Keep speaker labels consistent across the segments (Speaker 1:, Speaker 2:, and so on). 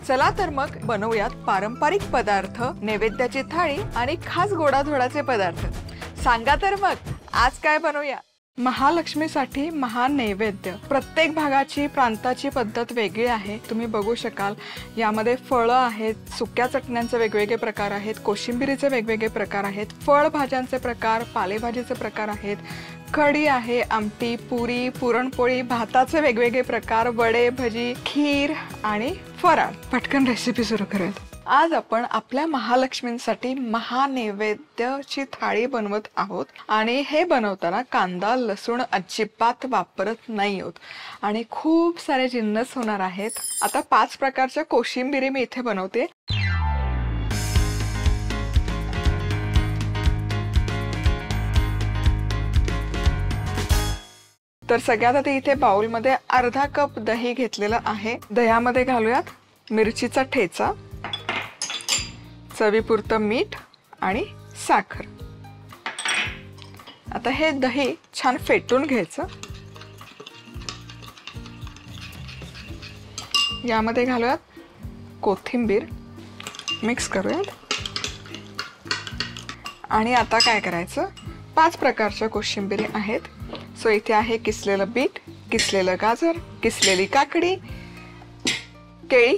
Speaker 1: चला तर मग बनवूयात पारंपरिक पदार्थ, नैवेद्याची थाळी आणि खास गोडाधोडाचे पदार्थ। सांगा तर मग आज काय बनवूया? महालक्ष्मीसाठी महान नैवेद्य। प्रत्येक भागाची प्रांताची पद्धत वेगळी आहे। तुम्ही बघू शकाल यामध्ये फळं आहेत, सुक्या चटण्यांचे वेगवेगळे प्रकार आहेत, कोशिंबिरीचे वेगवेगळे प्रकार आहेत, फळभाज्यांचे प्रकार, पालेभाजीचे प्रकार आहेत, कढी आहे, आमटी, पुरी, पुरणपोळी, भाताचे वेगवेगळे प्रकार, वडे, भजी, खीर आणि फराळ। पटकन रेसिपी सुरू करूयात। आज आपण आपल्या महालक्ष्मींसाठी महानैवेद्याची थाळी बनवत आहोत आणि हे बनवताना कांदा लसूण अजिबात वापरत नाही आहोत आणि खूप सारे जिन्नस होणार आहेत। आता 5 प्रकारच्या कोशिंबिरी मी इथे बनवते। तर सगळ्यात आधी इथे बाउल मध्ये अर्धा कप दही घेतलेलं आहे। दह्यामध्ये घालूयात मिरचीचा ठेचा, चवीपुरतं मीठ आणि साखर। आता हे दही छान फेटून घ्यायचं। यामध्ये घालूयात कोथिंबीर, मिक्स करूयात आणि आता काय करायचं, 5 प्रकारच्या कोशिंबिरी आहेत। सो इथे आहे किसलेलं बीट, किसलेलं गाजर, किसलेली काकडी, केळी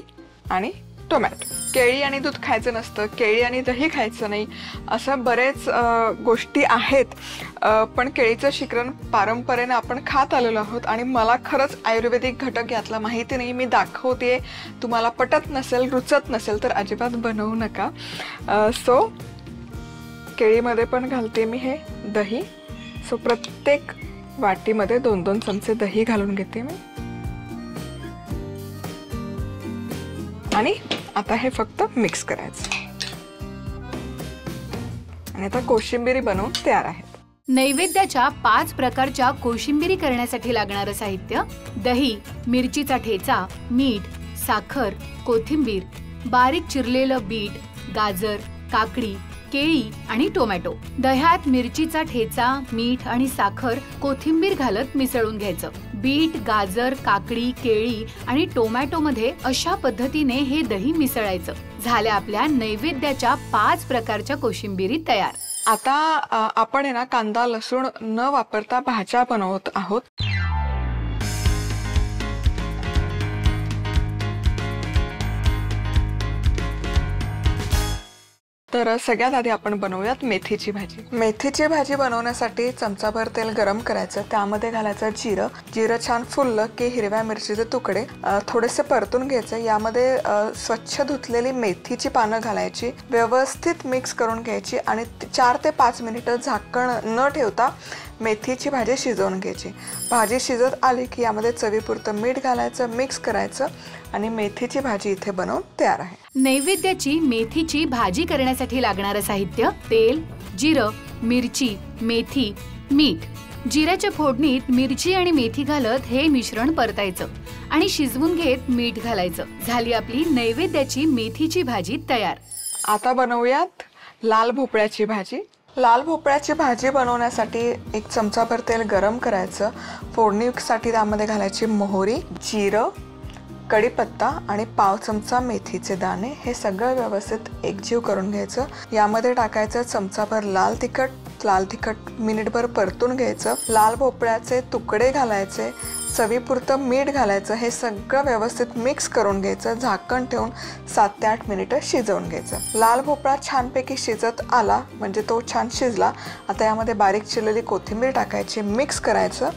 Speaker 1: आणि टोमॅटो। केळी आणि दूध खायचं नसतं, केळी आणि दही खायचं नाही, असं बरेच गोष्टी आहेत। पण केळीचं शिकरण पारंपरेने आपण खात आलेलो आहोत आणि मला खरंच आयुर्वेदिक घटक यातला माहिती नाही। मी दाखवते, तुम्हाला पटत नसेल, रुचत नसेल तर अजिबात बनवू नका। सो केळीमध्ये पण घालते मी हे दही। सो प्रत्येक वाटीमध्ये 2-2 चमचे दही घालून घेते मी आणि आता हे फक्त मिक्स करायचं आणि आता कोशिंबिरी बनवून तयार आहेत।
Speaker 2: नैवेद्याच्या 5 प्रकारच्या कोशिंबिरी करण्यासाठी लागणारे साहित्य: दही, मिरचीचा ठेचा, मीठ, साखर, कोथिंबीर, बारीक चिरलेलं बीट, गाजर, काकडी, केळी आणि टोमॅटो। दह्यात मिरचीचा ठेचा, मीठ आणि साखर, कोथिंबीर घालत मिसळून घ्यायचं। बीट, गाजर, काकडी, केळी आणि टोमॅटो मध्ये अशा पद्धतीने हे दही मिसळायचं। झाल्या आपल्या नैवेद्याच्या 5 प्रकारच्या कोशिंबिरी तयार।
Speaker 1: आता आपण ना कांदा लसूण न वापरता भाज्या बनवत आहोत। तर सगळ्यात आधी आपण बनवूयात मेथीची भाजी। मेथीची भाजी बनवण्यासाठी चमचाभर तेल गरम करायचं, त्यामध्ये घालायचं जिरं। जिरं छान फुललं की हिरव्या मिरचीचे तुकडे थोडेसे परतून घ्यायचे। यामध्ये स्वच्छ धुतलेली मेथीची पानं घालायची, व्यवस्थित मिक्स करून घ्यायची आणि 4 ते 5 मिनिटं झाकण न ठेवता मेथीची भाजी शिजवून घ्यायची। भाजी शिजत आली की यामध्ये चवीपुरतं मीठ घालायचं, मिक्स करायचं आणि मेथीची भाजी इथे बनवून तयार आहे।
Speaker 2: नैवेद्याची मेथीची भाजी करण्यासाठी लागणारे साहित्य: तेल, जिरं, मिरची, मेथी, मीठ। जिऱ्याच्या फोडणीत मिरची आणि मेथी घालत हे मिश्रण परतायचं आणि शिजवून घेत मीठ घालायचं। झाली आपली नैवेद्याची मेथीची भाजी तयार।
Speaker 1: आता बनवूयात लाल भोपळ्याची भाजी। लाल भोपळ्याची भाजी बनवण्यासाठी 1 चमचाभर तेल गरम करायचं। फोडणीसाठी त्यामध्ये घालायची मोहरी, जिरं, कढीपत्ता आणि पाव चमचा मेथीचे दाणे। हे सगळं व्यवस्थित एकजीव करून घ्यायचं। यामध्ये टाकायचं चमचाभर लाल तिखट मिनिटभर परतून घ्यायचं। लाल भोपळ्याचे तुकडे घालायचे, चवीपुरतं मीठ घालायचं। हे सगळं व्यवस्थित मिक्स करून घ्यायचं। झाकण ठेवून 7 ते 8 मिनिटं शिजवून घ्यायचं। लाल भोपळा छानपैकी शिजत आला म्हणजे तो छान शिजला। आता यामध्ये बारीक चिरलेली कोथिंबीर टाकायची, मिक्स करायचं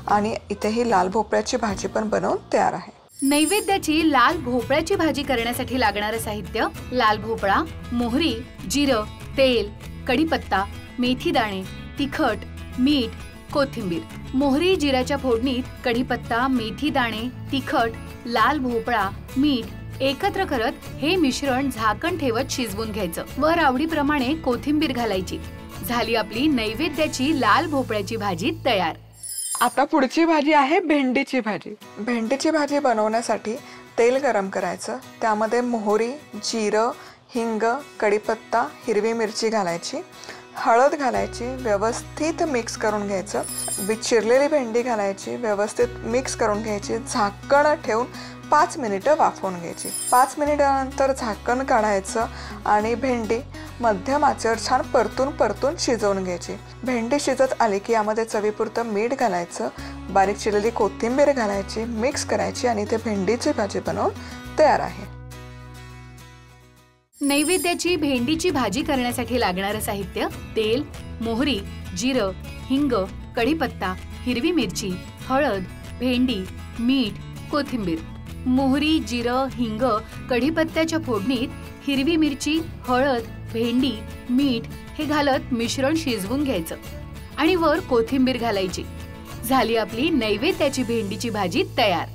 Speaker 1: आणि इथे ही लाल भोपळ्याची भाजी पण बनवून तयार आहे।
Speaker 2: नैवेद्याची लाल भोपळ्याची भाजी करण्यासाठी लागणारे साहित्य: लाल भोपळा, मोहरी, जिरं, तेल, कढीपत्ता, मेथी दाणे, तिखट, मीठ, कोथिंबीर। मोहरी जिऱ्याच्या फोडणीत कढीपत्ता, मेथी दाणे, तिखट, लाल भोपळा, मीठ एकत्र करत हे मिश्रण झाकण ठेवत शिजवून घ्यायचं। वर आवडीप्रमाणे कोथिंबीर घालायची। झाली आपली नैवेद्याची लाल भोपळ्याची भाजी तयार।
Speaker 1: आता पुढची भाजी आहे भेंडीची भाजी। भेंडीची भाजी बनवण्यासाठी तेल गरम करायचं, त्यामध्ये मोहरी, जिरं, हिंग, कढीपत्ता, हिरवी मिरची घालायची। हळद घालायची, व्यवस्थित मिक्स करून घ्यायचं. चिरलेली भेंडी घालायची, व्यवस्थित मिक्स करून घ्यायची. झाकण ठेवून 5 मिनिटं वाफवून घ्यायची. 5 मिनिटानंतर झाकण काढायचं आणि भेंडी मध्यम आचेवर छान परतून शिजवून घ्यायची. भेंडी शिजत आली की यामध्ये चवीपुरतं मीठ घालायचं, बारीक चिरलेली कोथिंबीर घालायची, मिक्स करायची आणि ते भेंडीची भाजी बनवून तयार आहे.
Speaker 2: नैवेद्याची भेंडीची भाजी करण्यासाठी लागणारं साहित्य: तेल, मोहरी, जिरं, हिंग, कढीपत्ता, हिरवी मिरची, हळद, भेंडी, मीठ, कोथिंबीर. मोहरी, जिरं, हिंग, कढीपत्त्याच्या फोडणीत हिरवी मिरची, हळद, भेंडी, मीठ हे घालत मिश्रण शिजवून घ्यायचं आणि वर कोथिंबीर घालायची. झाली आपली नैवेद्याची भेंडीची भाजी तयार.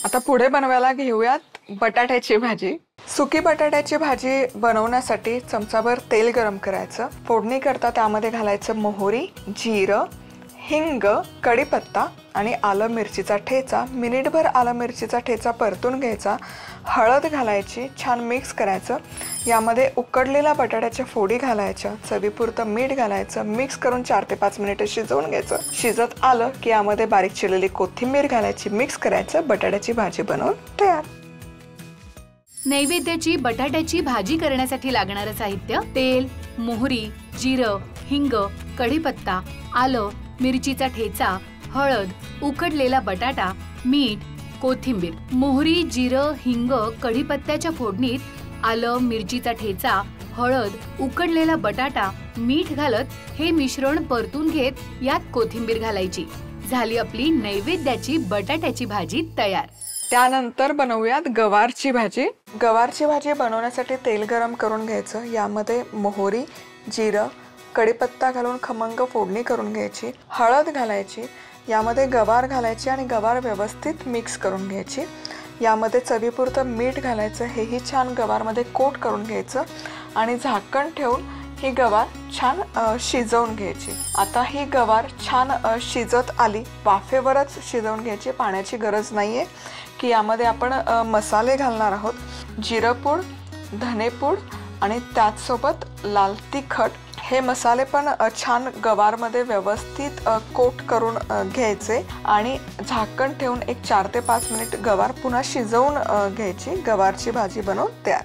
Speaker 1: आता पुढे बनवायला घेऊयात बटाट्याची भाजी. सुकी बटाट्याची भाजी बनवण्यासाठी चमचाभर तेल गरम करायचं. फोडणी करता त्यामध्ये घालायचं मोहरी, जिरं, हिंग, कढीपत्ता आणि आलं मिरचीचा ठेचा. मिनिटभर आलं मिरचीचा ठेचा परतून घ्यायचा. हळद घालायची, छान मिक्स करायचं. यामध्ये उकडलेल्या बटाट्याच्या फोडी घालायच्या, चवीपुरतं मीठ घालायचं, मिक्स करून 4 ते 5 मिनिटं शिजवून घ्यायचं. शिजत आलं की यामध्ये बारीक चिरलेली कोथिंबीर घालायची, मिक्स करायचं. बटाट्याची भाजी बनवून तयार.
Speaker 2: नैवेद्याची बटाट्याची भाजी करण्यासाठी लागणारं साहित्य: तेल, मोहरी, जिरं, हिंग, कढीपत्ता, आलं, मिरचीचा ठेचा, हळद, उकडलेला बटाटा, मीठ, कोथिंबीर. मोहरी, जिरं, हिंग, कढीपत्त्याच्या फोडणीत आलं, मिरचीचा ठेचा, हळद, उकडलेला बटाटा, मीठ घालत हे मिश्रण परतून घेत यात कोथिंबीर घालायची. झाली आपली नैवेद्याची बटाट्याची भाजी तयार.
Speaker 1: त्यानंतर बनवूयात गवारची भाजी. गवारची भाजी बनवण्यासाठी तेल गरम करून घ्यायचं. यामध्ये मोहरी, जिरं, कढीपत्ता घालून खमंग फोडणी करून घ्यायची. हळद घालायची, यामध्ये गवार घालायची आणि गवार व्यवस्थित मिक्स करून घ्यायची. यामध्ये चवीपुरतं मीठ घालायचं. हेही छान गवारमध्ये कोट करून घ्यायचं आणि झाकण ठेवून ही गवार छान शिजवून घ्यायची. आता ही गवार छान शिजत आली, वाफेवरच शिजवून घ्यायची, पाण्याची गरज नाहीये. की यामध्ये आपण मसाले घालणार आहोत. जिरपूड, धनेपूड आणि त्याचसोबत लाल तिखट. हे मसाले पण छान गवारमध्ये व्यवस्थित कोट करून घ्यायचे आणि झाकण ठेवून एक 4 ते 5 मिनिट गवार पुन्हा शिजवून घ्यायची. गवारची भाजी बनवून तयार.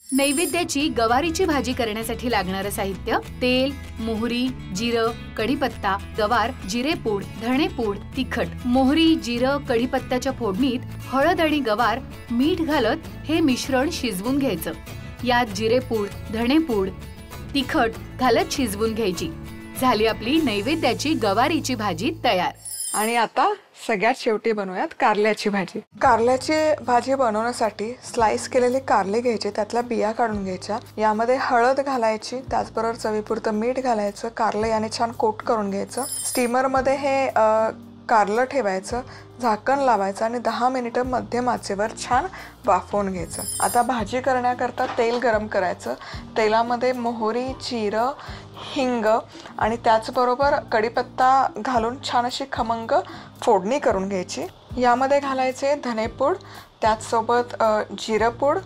Speaker 2: नैवेद्याची गवारीची भाजी करण्यासाठी लागणारं साहित्य: तेल, मोहरी, जिरं, कढीपत्ता, गवार, जिरेपूड, धणेपूड, तिखट. मोहरी, जिरं, कढीपत्त्याच्या फोडणीत हळद आणि गवार, मीठ घालत हे मिश्रण शिजवून घ्यायचं. यात जिरेपूड, धणेपूड, तिखट घालत शिजवून घ्यायची. झाली आपली नैवेद्याची गवारीची भाजी तयार.
Speaker 1: आणि आता सगळ्यात शेवटी बनवूयात कारल्याची भाजी. कारल्याची भाजी बनवण्यासाठी स्लाइस केलेले कारले घ्यायचे, त्यातल्या बिया काढून घ्यायच्या. यामध्ये हळद घालायची, त्याचबरोबर चवीपुरतं मीठ घालायचं. कारले याने छान कोट करून घ्यायचं. स्टीमरमध्ये हे कारलं ठेवायचं, झाकण लावायचं आणि 10 मिनिटं मध्यम आचेवर छान वाफवून घ्यायचं. आता भाजी करण्याकरता तेल गरम करायचं. तेलामध्ये मोहरी, जिरं, हिंग आणि त्याचबरोबर कढीपत्ता घालून छान अशी खमंग फोडणी करून घ्यायची. यामध्ये घालायचे धनेपूड, त्याचसोबत जिरपूड,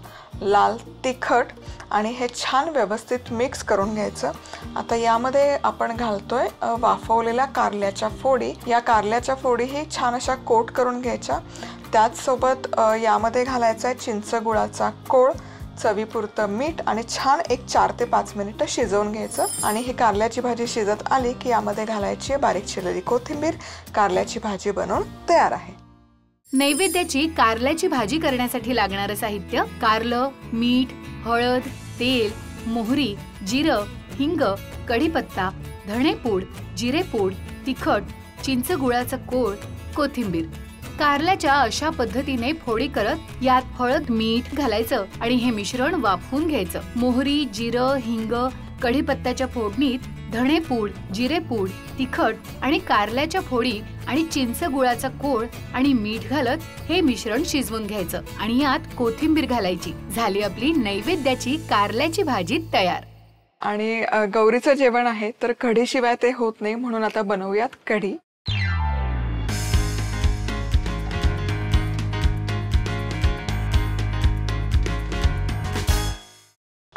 Speaker 1: लाल तिखट आणि हे छान व्यवस्थित मिक्स करून घ्यायचं. आता यामध्ये आपण घालतोय वाफवलेल्या कारल्याच्या फोडी. या कारल्याच्या फोडीही छान अशा कोट करून घ्यायच्या. त्याचसोबत यामध्ये घालायचा आहे चिंच गुळाचा कोळ, चवीपुरतं मीठ आणि छान एक 4 ते 5 मिनिटं शिजवून घ्यायचं. आणि ही कारल्याची भाजी शिजत आली की यामध्ये घालायची बारीक चिरलेली कोथिंबीर. कारल्याची भाजी बनवून तयार आहे.
Speaker 2: नैवेद्याची कारल्याची भाजी करण्यासाठी लागणारं साहित्य: कारलं, मीठ, हळद, तेल, मोहरी, जिरं, हिंग, कढीपत्ता, धणेपूड, जिरेपूड, तिखट, चिंच गुळाचं कोळ, कोथिंबीर. कारल्याच्या अशा पद्धतीने फोडी करत यात हळद, मीठ घालायचं आणि हे मिश्रण वाफवून घ्यायचं. मोहरी, जिरं, हिंग, कढीपत्त्याच्या फोडणीत धणेपूड, जिरेपूड, तिखट आणि कारल्याच्या फोडी आणि चिंच गुळाचा कोळ आणि मीठ घालत हे मिश्रण शिजवून घ्यायचं आणि यात कोथिंबीर घालायची. झाली आपली नैवेद्याची कारल्याची भाजी तयार.
Speaker 1: आणि गौरीचं जेवण आहे तर कढीशिवाय ते होत नाही, म्हणून आता बनवूयात कढी.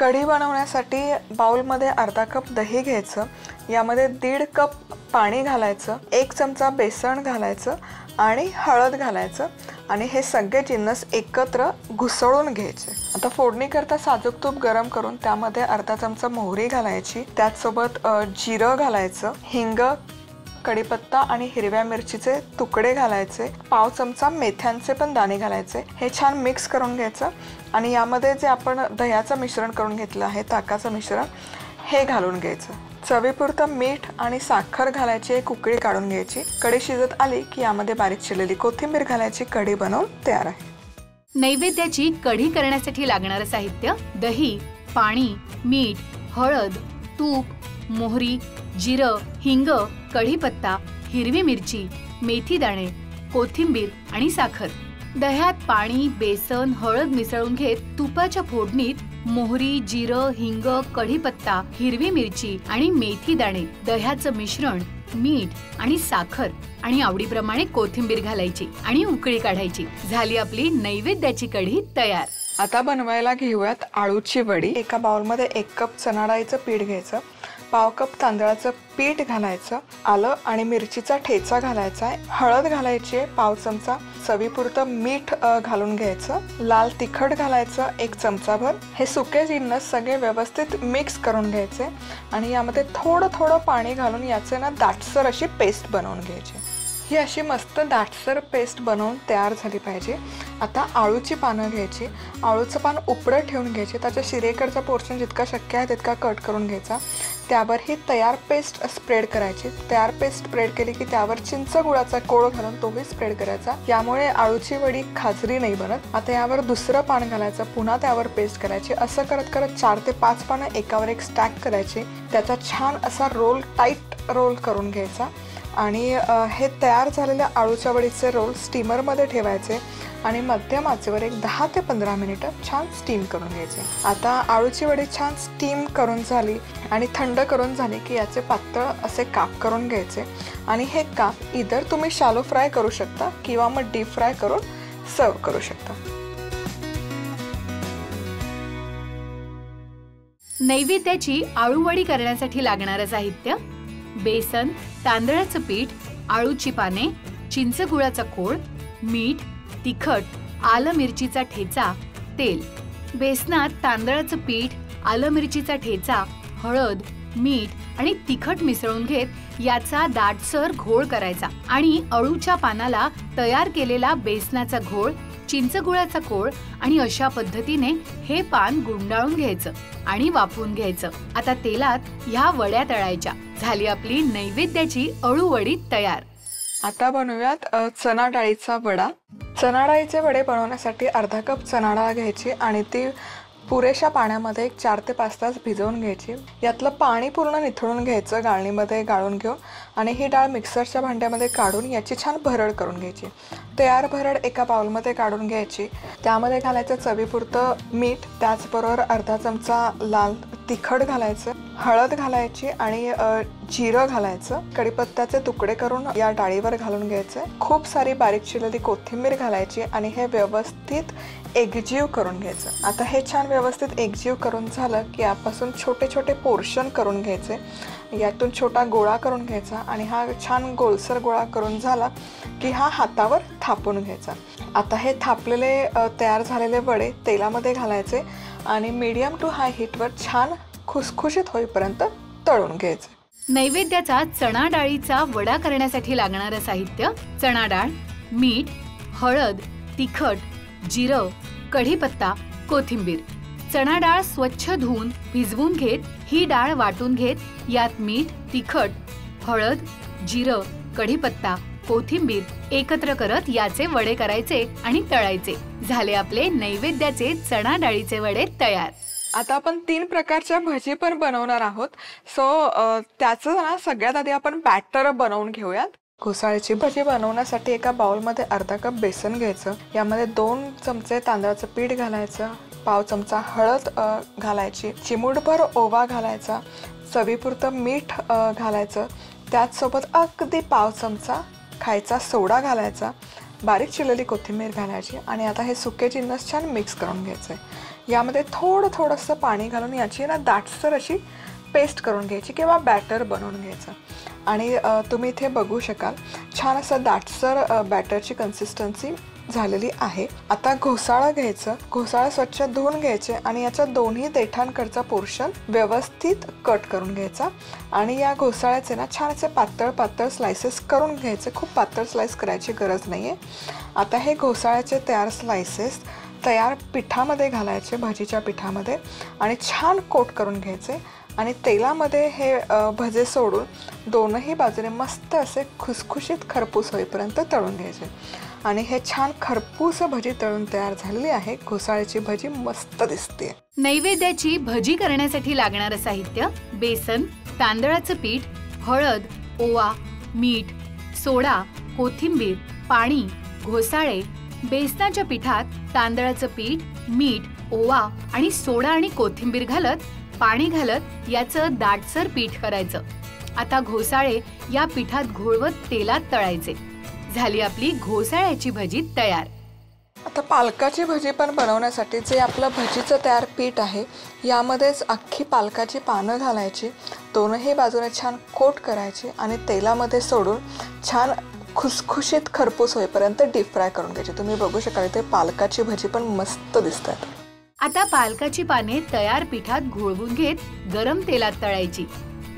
Speaker 1: कढी बनवण्यासाठी बाउलमध्ये अर्धा कप दही घ्यायचं, यामध्ये 1.5 कप पाणी घालायचं, 1 चमचा बेसन घालायचं आणि हळद घालायचं आणि हे सगळे जिन्नस एकत्र घुसळून घ्यायचे। आता फोडणी करता साजूक तूप गरम करून त्यामध्ये अर्धा चमचा मोहरी घालायची, त्याचसोबत जिरं घालायचं, हिंग, कढीपत्ता आणि हिरव्या मिरचीचे तुकडे घालायचे, पाव चमचा मेथ्यांचे पण दाणे घालायचे। हे छान मिक्स करून घ्यायचं आणि यामध्ये जे आपण दह्याचं मिश्रण करून घेतलं आहे, ताकाचं मिश्रण, हे घालून घ्यायचं। चवीपुरतं मीठ आणि साखर घालायची, एक उकळी काढून घ्यायची। कढी शिजत आली की यामध्ये बारीक चिरलेली कोथिंबीर घालायची। कढी बनवून तयार आहे।
Speaker 2: नैवेद्याची कढी करण्यासाठी लागणारं साहित्य: दही, पाणी, मीठ, हळद, तूप, मोहरी, जिरं, हिंग, कढीपत्ता, हिरवी मिरची, मेथी दाणे, कोथिंबीर आणि साखर। दह्यात पाणी, बेसन, हळद मिसळून घेत तुपाच्या फोडणीत मोहरी, जिरं, हिंग, कढीपत्ता, हिरवी मिरची आणि मेथी दाणे, दह्याचं मिश्रण, मीठ आणि साखर आणि आवडीप्रमाणे कोथिंबीर घालायची आणि उकळी काढायची। झाली आपली नैवेद्याची कढी तयार।
Speaker 1: आता बनवायला घेऊयात आळूची वडी। एका बाउलमध्ये 1 कप चणा डाळीचं पीठ घ्यायचं, पाव कप तांदळाचं पीठ घालायचं, आलं आणि मिरचीचा ठेचा घालायचा आहे, हळद घालायची आहे पाव चमचा, चवीपुरतं मीठ घालून घ्यायचं, लाल तिखट घालायचं 1 चमचाभर। हे सुके जिन्नस सगळे व्यवस्थित मिक्स करून घ्यायचे आणि यामध्ये थोडं थोडं पाणी घालून याचे ना दाटसर अशी पेस्ट बनवून घ्यायची। ही अशी मस्त दाटसर पेस्ट बनवून तयार झाली पाहिजे। आता आळूची पानं घ्यायची, आळूचं पान उपडं ठेवून घ्यायचे, त्याच्या शिरेकडचा पोर्शन जितका शक्य आहे तितका कट करून घ्यायचा। त्यावर ही तयार पेस्ट स्प्रेड करायची। तयार पेस्ट स्प्रेड केली की त्यावर चिंच गुळाचा कोळ घालून तोही स्प्रेड करायचा, यामुळे आळूची वडी खाजरी नाही बनत। आता यावर दुसरं पान घालायचं, पुन्हा त्यावर पेस्ट करायची। असं करत करत 4 ते 5 पानं एकावर एक स्टॅक करायची। त्याचा छान असा रोल, टाईट रोल करून घ्यायचा आणि हे तयार झालेल्या आळूच्या वडीचे रोल स्टीमरमध्ये ठेवायचे आणि मध्यम आचेवर एक 10 ते 15 मिनिटं छान स्टीम करून घ्यायचे। आता आळूची वडी छान स्टीम करून झाली आणि थंड करून झाली की याचे पातळ असे काप करून घ्यायचे आणि हे काप इधर तुम्ही शालो फ्राय करू शकता किंवा मग डीप फ्राय करून सर्व करू शकता।
Speaker 2: नैवेद्याची आळूवडी करण्यासाठी लागणारं साहित्य: बेसन, तांदळाचं पीठ, आळूची पाने, चिंच गुळाचा कोळ, मीठ, तिखट, आलं मिरचीचा ठेचा, तेल। बेसनात तांदळाचं पीठ, आलं मिरचीचा ठेचा, हळद, मीठ आणि तिखट मिसळून घेत याचा दाटसर घोळ करायचा आणि अळूच्या पानाला तयार केलेला बेसनाचा घोळ, चिंच गुळाचा कोळ आणि अशा पद्धतीने हे पान गुंडाळून घ्यायचं आणि वाफवून घ्यायचं। आता तेलात ह्या वड्या तळायच्या। झाली आपली नैवेद्याची अळूवडी तयार।
Speaker 1: आता बनवूयात चणा डाळीचा वडा। चणा डाळीचे वडे बनवण्यासाठी अर्धा कप चणा डाळ घ्यायची आणि ती पुरेशा पाण्यामध्ये 4 ते 5 तास भिजवून घ्यायची। यातलं पाणी पूर्ण निथळून घ्यायचं गाळणीमध्ये गाळून घेऊन आणि ही डाळ मिक्सरच्या भांड्यामध्ये काढून याची छान भरड करून घ्यायची। तयार भरड एका बाउलमध्ये काढून घ्यायची, त्यामध्ये घालायचं चवीपुरतं मीठ, त्याचबरोबर अर्धा चमचा लाल तिखट घालायचं, हळद घालायची आणि जिरं घालायचं, कढीपत्त्याचे तुकडे करून या डाळीवर घालून घ्यायचे, खूप सारी बारीक चिरलेली कोथिंबीर घालायची आणि हे व्यवस्थित एकजीव करून घ्यायचं। आता हे छान व्यवस्थित एकजीव करून झालं की यापासून छोटे छोटे पोर्शन करून घ्यायचे, यातून छोटा गोळा करून घ्यायचा आणि हा छान गोलसर गोळा करून झाला की हा हातावर थापून घ्यायचा। आता हे थापलेले तयार झालेले वडे तेलामध्ये घालायचे आणि मीडियम टू हाय हीटवर छान खुसखुशीत होईपर्यंत तळून घ्यायचे।
Speaker 2: नैवेद्याचा चणा डाळीचा वडा करण्यासाठी लागणारं साहित्य: चणा डाळ, मीठ, हळद, तिखट, जिरं, कढीपत्ता, कोथिंबीर। चणा डाळ स्वच्छ धुवून भिजवून घेत ही डाळ वाटून घेत यात मीठ, तिखट, हळद, जिरं, कढीपत्ता, कोथिंबीर एकत्र करत याचे वडे करायचे आणि तळायचे। झाले आपले नैवेद्याचे चणा डाळीचे वडे तयार।
Speaker 1: आता आपण 3 प्रकारच्या भजी पण बनवणार आहोत। त्याचं ना सगळ्यात आधी आपण बॅटर बनवून घेऊयात। घोसाळ्याची भजी बनवण्यासाठी एका बाउलमध्ये अर्धा कप बेसन घ्यायचं, यामध्ये 2 चमचे तांदळाचं पीठ घालायचं, पाव चमचा हळद घालायची, चिमूटभर ओवा घालायचा, चवीपुरतं मीठ घालायचं, त्याचसोबत अगदी पाव चमचा खायचा सोडा घालायचा, बारीक चिरलेली कोथिंबीर घालायची आणि आता हे सुके जिन्नस छान मिक्स करून घ्यायचे। यामध्ये थोडंसं पाणी घालून याची ना दाटसर अशी पेस्ट करून घ्यायची किंवा बॅटर बनवून घ्यायचं. आणि तुम्ही इथे बघू शकाल छान असं दाटसर बॅटरची कन्सिस्टन्सी झालेली आहे. आता घोसाळा घ्यायचं, घोसाळा स्वच्छ धुवून घ्यायचे आणि याच्या दोन्ही देठांकडचा पोर्शन व्यवस्थित कट करून घ्यायचा. आणि या घोसाळ्याचे ना छान असे पातळ स्लायसेस करून घ्यायचे. खूप पातळ स्लाइस करायची गरज नाही आहे. आता हे घोसाळ्याचे स्लायसेस तयार पिठामध्ये घालायचे, भजीच्या पिठामध्ये, आणि छान कोट करून घ्यायचे. आणि तेलामध्ये हे भजे सोडून दोनही बाजूने मस्त असे खुसखुशीत खरपूस होईपर्यंत तळून घ्यायचे. आणि हे छान खरपूस भजी तळून तयार झालेली आहे. घोसाळ्याची भजी मस्त दिसते.
Speaker 2: नैवेद्याची भजी करण्यासाठी लागणारं साहित्य: बेसन, तांदळाचं पीठ, हळद, ओवा, मीठ, सोडा, कोथिंबीर, पाणी, घोसाळे. बेसनाच्या पिठात तांदळाचं पीठ, मीठ, ओवा आणि सोडा आणि कोथिंबीर घालत पाणी घालत याचं दाटसर पीठ करायचं. आता घोसाळे या पिठात घोळवत तेलात तळायचे. झाली आपली घोसाळ्याची भजी तयार.
Speaker 1: आता पालकाची भजी पण बनवण्यासाठी जे आपलं भजीचं तयार पीठ आहे यामध्येच अख्खी पालकाची पानं घालायची, दोनही बाजूने छान कोट करायची आणि तेलामध्ये सोडून छान खुसखुशीत खरपूस होईपर्यंत डीप फ्राय करून घ्यायची. तुम्ही बघू शकाल इथे पालकाची भजी पण मस्त दिसतात.
Speaker 2: आता पालकाची पाने तयार पिठात घोळवून घेत गरम तेलात तळायची.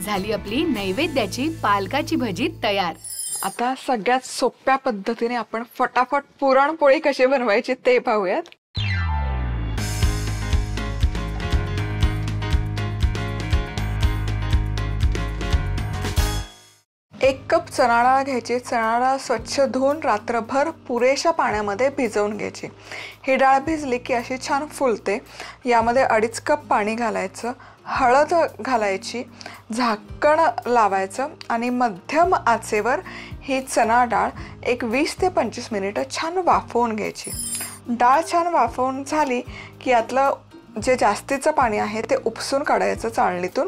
Speaker 2: झाली आपली नैवेद्याची पालकाची भजी तयार.
Speaker 1: आता सगळ्यात सोप्या पद्धतीने आपण फटाफट पुरणपोळी कशी बनवायची ते पाहूयात. 1 कप चणा डाळ घ्यायची. चणा डाळ स्वच्छ धुवून रात्रभर पुरेशा पाण्यामध्ये भिजवून घ्यायची. ही डाळ भिजली की अशी छान फुलते. यामध्ये 2.5 कप पाणी घालायचं, हळद घालायची, झाकण लावायचं आणि मध्यम आचेवर ही चणा डाळ एक 20 ते 25 मिनिटं छान वाफवून घ्यायची. डाळ छान वाफवून झाली की यातलं जे जास्तीचं पाणी आहे ते उपसून काढायचं चाळणीतून.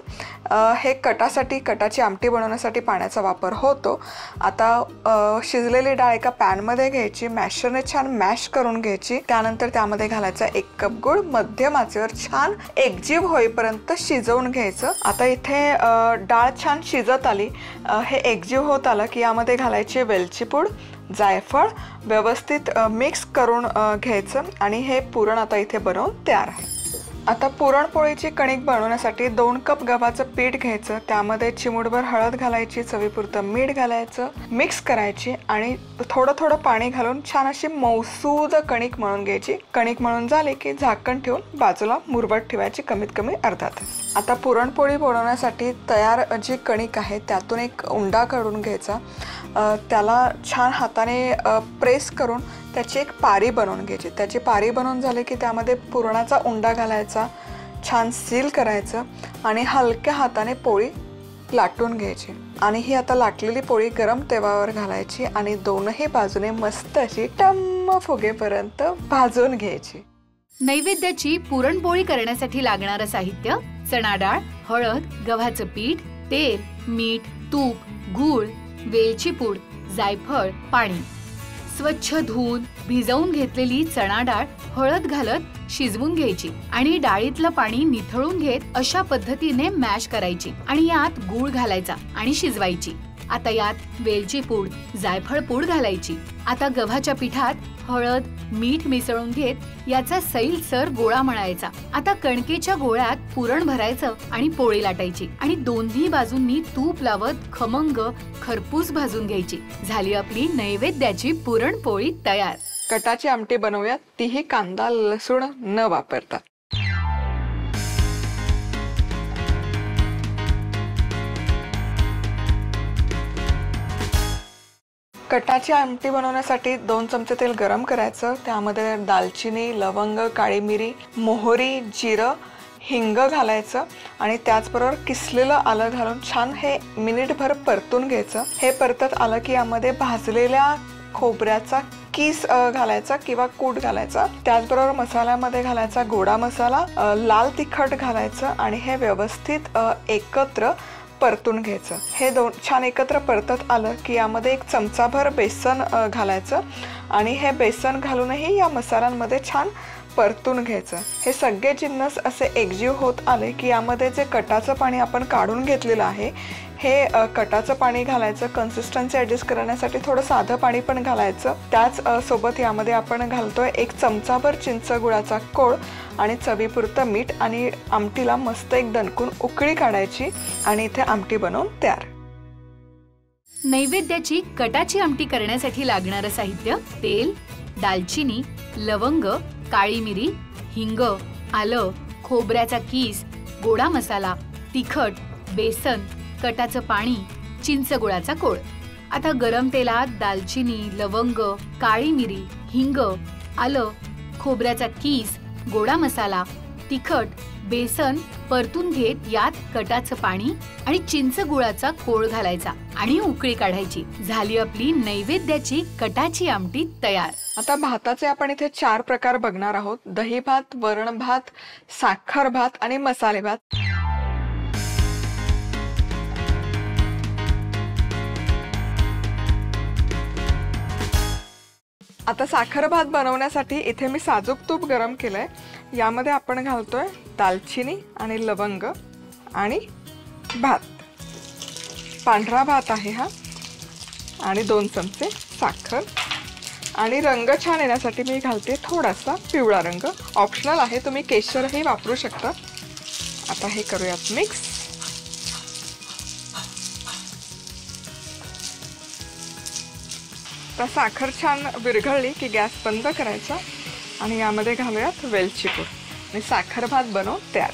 Speaker 1: हे कटाची आमटी बनवण्यासाठी पाण्याचा वापर होतो. आता शिजलेली डाळ एका पॅनमध्ये घ्यायची, मॅशरने छान मॅश करून घ्यायची. त्यानंतर त्यामध्ये घालायचा 1 कप गूळ, मध्यम आचेवर छान एकजीव होईपर्यंत शिजवून घ्यायचं. आता इथे डाळ छान शिजत आली, हे एकजीव होत आलं की यामध्ये घालायची वेलची पूड, जायफळ, व्यवस्थित मिक्स करून घ्यायचं आणि हे पुरण आता इथे बनवून तयार आहे. आता पुरणपोळीची कणिक बनवण्यासाठी 2 कप गव्हाचं पीठ घ्यायचं, त्यामध्ये चिमूटभर हळद घालायची, चवीपुरतं मीठ घालायचं, मिक्स करायची आणि थोडं पाणी घालून छान अशी मौसूद कणिक मळून घ्यायची. कणिक मळून झाली की झाकण ठेवून बाजूला मुरवत ठेवायची कमीत कमी अर्धा तास. आता पुरणपोळी बनवण्यासाठी तयार जी कणिक आहे त्यातून एक उंडा काढून घ्यायचा. त्याला छान हाताने प्रेस करून त्याची एक पारी बनवून घ्यायची. त्याची पारी बनवून झाली की त्यामध्ये पुरणाचा उंडा घालायचा, छान सील करायचं आणि हलक्या हाताने पोळी लाटून घ्यायची. आणि ही आता लाटलेली पोळी गरम तव्यावर घालायची आणि दोनही बाजूने मस्त अशी टम्म फुगेपर्यंत भाजून घ्यायची.
Speaker 2: नैवेद्याची पुरणपोळी करण्यासाठी लागणारं साहित्य: चणा डाळ, हळद, गव्हाचं पीठ, तेल, मीठ, तूप, गूळ, वेलची पूड, जायफळ, पाणी. स्वच्छ धुवून भिजवून घेतलेली चणा डाळ हळद घालत शिजवून घ्यायची आणि डाळीतलं पाणी निथळून घेत अशा पद्धतीने मॅश करायची आणि यात गूळ घालायचा आणि शिजवायची. आता यात वेलची पूड, जायफळ पूड घालायची. आता गव्हाच्या पिठात हळद, मीठ मिसळून घेत याचा सैलसर गोळा मळायचा. आता कणकेच्या गोळ्यात पुरण भरायचं आणि पोळी लाटायची आणि दोन्ही बाजूंनी तूप लावत खमंग खरपूस भाजून घ्यायची. झाली आपली नैवेद्याची पुरणपोळी तयार.
Speaker 1: कटाची आमटी बनवूयात, तीही कांदा लसूण न वापरता. कटाची आमटी बनवण्यासाठी 2 चमचे तेल गरम करायचं. त्यामध्ये दालचिनी, लवंग, काळी मिरी, मोहरी, जिरं, हिंग घालायचं आणि त्याचबरोबर किसलेलं आलं घालून छान हे मिनिटभर परतून घ्यायचं. हे परतत आलं की यामध्ये भाजलेल्या खोबऱ्याचा कीस घालायचा किंवा कूट घालायचा. त्याचबरोबर मसाल्यामध्ये घालायचा गोडा मसाला, लाल तिखट घालायचं आणि हे व्यवस्थित एकत्र परतून घ्यायचं. हे छान एकत्र परतत आलं की यामध्ये 1 चमचाभर बेसन घालायचं आणि हे बेसन घालूनही या मसाल्यांमध्ये छान परतून घ्यायचं। हे सगळे जिन्नस असे एकजीव होत आले की यामध्ये जे कटाचं पाणी आपण काढून घेतलेलं आहे हे कटाचं पाणी घालायचं। कन्सिस्टन्सी ॲडजस्ट करण्यासाठी थोडं साधं पाणी पण घालायचं। त्याच सोबत यामध्ये आपण घालतोय 1 चमचाभर चिंच गुळाचा कोळ आणि चवीपुरतं मीठ आणि आमटीला मस्त एक दणकून उकळी काढायची आणि इथे आमटी बनवून तयार।
Speaker 2: नैवेद्याची कटाची आमटी करण्यासाठी लागणारं साहित्य: तेल, दालचिनी, लवंग, काळी मिरी, हिंग, आलं, खोबऱ्याचा कीस, गोडा मसाला, तिखट, बेसन, कटाचं पाणी, चिंच गुळाचा कोळ। आता गरम तेलात दालचिनी, लवंग, काळी मिरी, हिंग, आलं, खोबऱ्याचा कीस, गोडा मसाला, तिखट, बेसन परतून घेत यात कटाचं पाणी आणि चिंच गुळाचा कोळ घालायचा आणि उकळी काढायची। झाली आपली नैवेद्याची कटाची आमटी तयार।
Speaker 1: आता भाताचे आपण इथे 4 प्रकार बघणार आहोत: दही भात, वरण भात, साखर भात आणि मसाले भात। आता साखर भात बनवण्यासाठी इथे मी साजूक तूप गरम केलंय। यामध्ये आपण घालतोय दालचिनी आणि लवंग आणि भात, पांढरा भात आहे हा, आणि 2 चमचे साखर, आणि रंग छान येण्यासाठी मी घालते थोडासा पिवळा रंग, ऑप्शनल आहे, तुम्ही केशरही वापरू शकता। आता हे करूयात मिक्स। आता साखर छान विरघळली की गॅस बंद करायचा आणि यामध्ये घालूयात वेलची पूड आणि साखर भात बनवून तयार।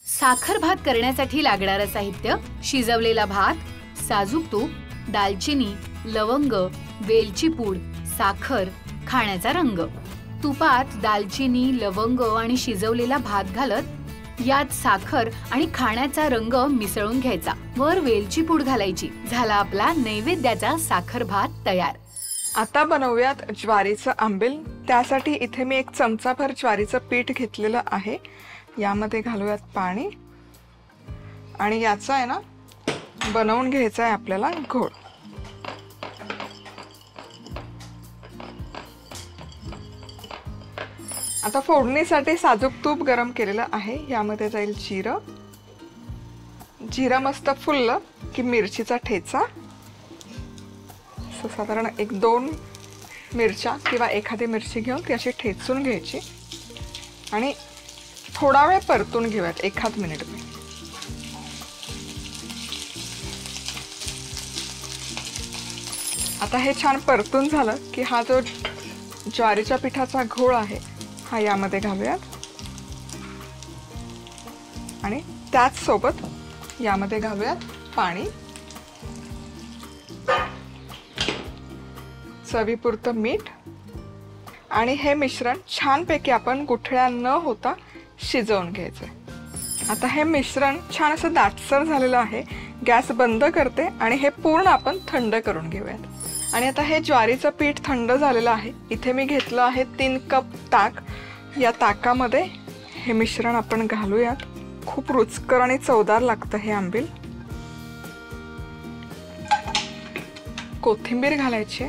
Speaker 2: साखर भात करण्यासाठी लागणारं साहित्य: शिजवलेला भात, साजूक तूप, दालचिनी, लवंग, वेलची पूड, साखर, खाण्याचा रंग। तुपात दालचिनी, लवंग आणि शिजवलेला भात घालत यात साखर आणि खाण्याचा रंग मिसळून घ्यायचा, वर वेलची पूड घालायची। झाला आपला नैवेद्याचा साखर भात तयार।
Speaker 1: आता बनवूयात ज्वारीचं आंबील। त्यासाठी इथे मी 1 चमचाभर ज्वारीचं पीठ घेतलेलं आहे। यामध्ये घालूयात पाणी आणि याचा आहे ना बनवून घ्यायचा आहे आपल्याला घोळ। आता फोडणीसाठी साजूक तूप गरम केलेलं आहे। यामध्ये जाईल जिरं, जिरं मस्त फुललं की मिरचीचा ठेचा, साधारण 1-2 मिरच्या किंवा एखादी मिरची घेऊन ती अशी ठेचून घ्यायची आणि थोडा वेळ परतून घेऊयात, 1 मिनिट। आता हे छान परतून झालं की हा जो ज्वारीच्या पिठाचा घोळ आहे हा यामध्ये घालूयात आणि त्याच सोबत यामध्ये घालूयात पाणी, चवीपुरतं मीठ, आणि हे मिश्रण छानपैकी आपण गुठळ्या न होता शिजवून घ्यायचं। आता हे मिश्रण छान असं दाटसर झालेलं आहे। गॅस बंद करते आणि हे पूर्ण आपण थंड करून घेऊयात। आणि आता हे ज्वारीचं पीठ थंड झालेलं आहे। इथे मी घेतलं आहे 3 कप ताक। या ताकामध्ये हे मिश्रण आपण घालूयात। खूप रुचकर आणि चवदार लागतं हे आंबील। कोथिंबीर घालायची